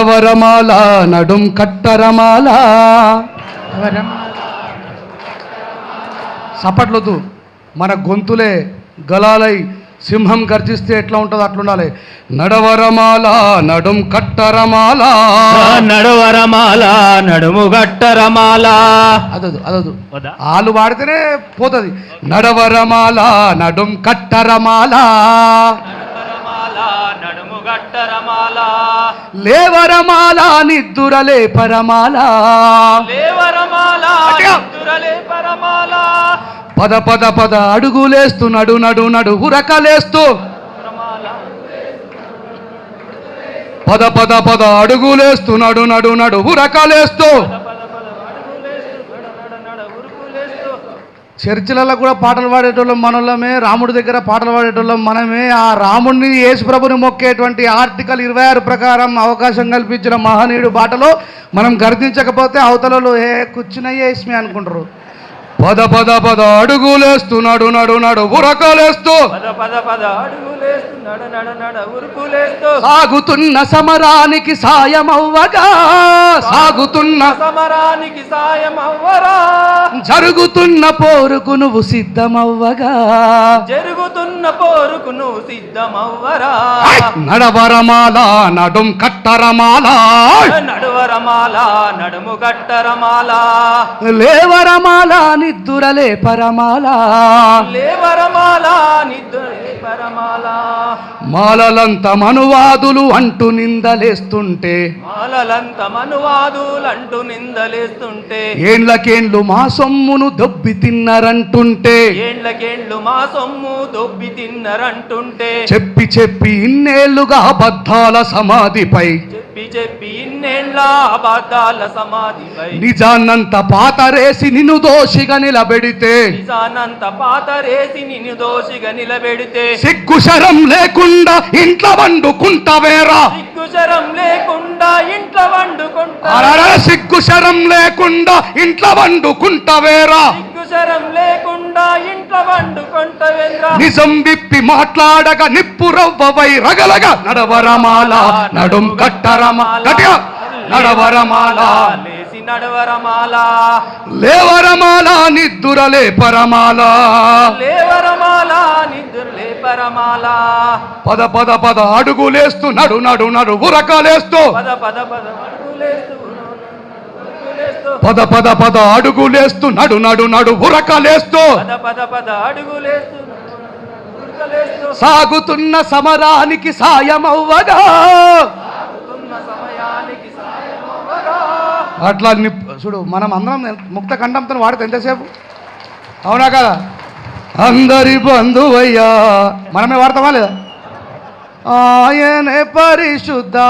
వరమాల నడుం కట్టరమాల సపట్లొద్దు, మన గొంతులే గలాలై సింహం గర్జిస్తే ఎట్లా ఉంటుందో అట్లుండాలి. నడవరమాల నడుం కట్టరమాల, నడవరమాల నడుము గట్టరమాల. అదదు ఆలు వాడితేనే పోతుంది. నడవరమాల నడుం కట్టరమాల, నడుము గట్టరమాల. లేవరమాల నిద్దురలే పరమాల, లేవరమాల నిద్దురలే పరమాల. పద పద పద అడుగులేస్తూ నడు నడు నడు ఉరకలేస్తూ, పద పద పద అడుగులేస్తూ నడు నడు నడు ఉరకలేస్తూ. చర్చిలలో కూడా పాటలు పాడేటోళ్ళం మనోళ్ళమే, రాముడి దగ్గర పాటలు పాడేటోళ్ళం మనమే. ఆ రాముడిని యేసుప్రభుని మొక్కేటువంటి ఆర్టికల్ 26 ప్రకారం అవకాశం కల్పించిన మహనీయుడు బాటలో మనం గర్దించకపోతే అవతలలో కూర్చున్నయ్యే ఇస్మి అనుకుంటారు. పద పద పద అడుగులేస్తూ నడు నడు నడు ఉరకలేస్తూ, సాగుతున్న సమరానికి సాయమవ్వగా, సాగుతున్న సమరానికి సాయమవ్వరా, జరుగుతున్న పోరుకు నువ్వు సిద్ధమవ్వగా, జరుగుతున్న పోరుకు నువ్వు సిద్ధమవ్వరా. నడవరమాల నడుం కట్టరమాల, నడువరమాల నడుము గట్టరమాల. లేవరమాల నిద్దురలే పరమాల, లేవరమాల నిద్దురలే పరమాల. మాలలంత మనువాదులు అంటూ నిందలేస్తుంటే, మాలలంత మనువాదులంటూ నిందలేస్తుంటే, ఏండ్లకేండ్లు మా సొమ్మును దొబ్బి తిన్నరంటుంటే, ఏండ్లకేండ్లు మా సొమ్ము దొబ్బి తిన్నరంటుంటే, చెప్పి చెప్పి ఇన్నేళ్లుగా అబద్ధాల సమాధిపై, చెప్పి చెప్పి ఇన్నేళ్ల అబద్ధాల సమాధిపై, నిజాన్నంత పాతరేసి నిన్ను దోషిగా నిలబెడితే, నిజానంత పాతరేసి నిన్ను దోషిగా నిలబెడితే, సిగ్గుశరం లేకుండా ఇంట్లో వండుకుంటావేరా, సిగ్గుశరం లేకుండా ఇంట్లో వండుకుంటా, సిగ్గుశరం లేకుండా ఇంట్లో వండుకుంటావేరా, సిగ్గుశరం లేకుండా ఇంట్లో వండుకుంటావేంద్రా. నిజం విప్పి మాట్లాడగా నిప్పురవ్వవై రగలగా, నడవరమాల నడుం కట్టరమాల, గట్టిగా నడవరమాల, లేసి నడవరమాల, లేవరమాల నిద్దురలే పరమాల, లేవరమాల నిద్దురలే పరమాల. పద పద పద అడుగులేస్తూ నడు నడు నడు ఉరకలేస్తూ, పద పద పద అడుగులేస్తూ, పద పద పద అడుగులేస్తూ నడు నడు నడు ఉరకలేస్తూ, పద పద పద అడుగులేస్తూ, సాగుతున్న సమరానికి సాయమవ్వగా, సమయానికి సాయమవ్వగా. అట్లా చూడు, మనం అందరం ముక్త కంఠంతో వాడితే ఎంతసేపు, అవునా కదా? అందరి బంధువయ్యా మనమే వాడతామా లేదా? ఆయనే పరిశుద్ధ